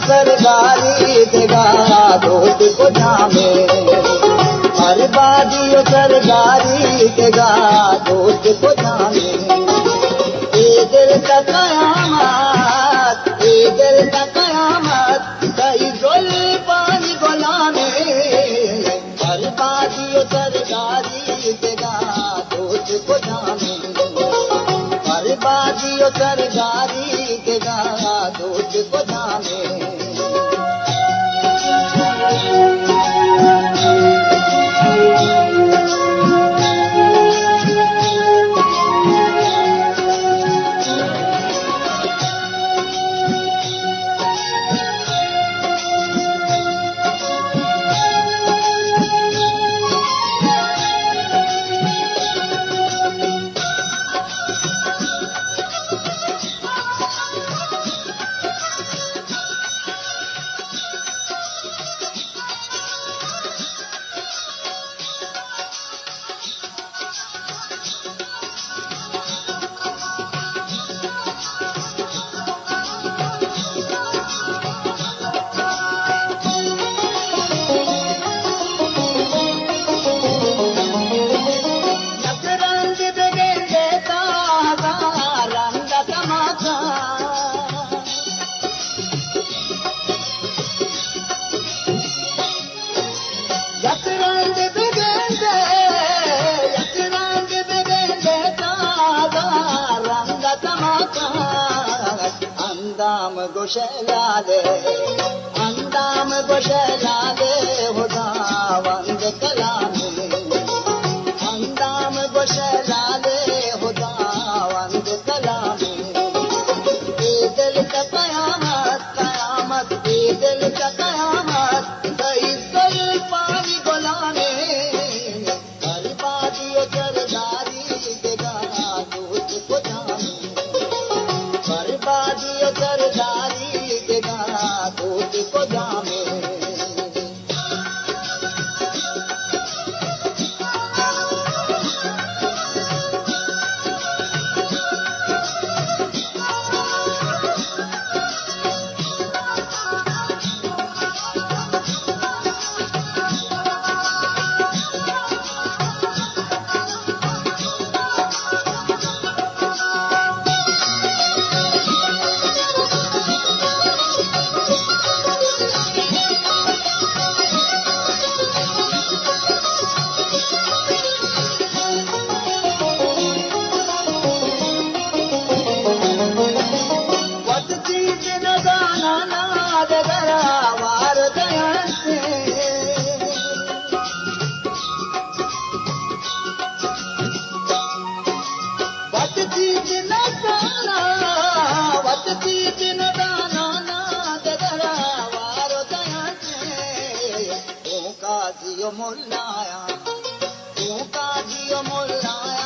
सरदारी देगा दोस्त को जामे, बर्बादी सरदारी देगा दोस्त को जामे। ए दिल का कयामत, ए दिल का कयामत, कई जुल पानी गुलामे, बर्बादी सरदारी देगा दोस्त को जामे, बर्बादी सरदारी देगा दोस्त को जामे। अंदाम गोशलाले, अंदाम गोशलाले खुदावंद कलामी, अंदाम गोशलाले खुदावंद कलामी। ए दिल का कयामत, कयामत, ए दिल का कयामत, कई दिल पानी गुलामे, बर्बादी सरदारी देगा दोस्त को जामे, बर्बादी सरदारी देगा दोस्त को जामे। मुल्लाया, तू का जियो मुल्लाया,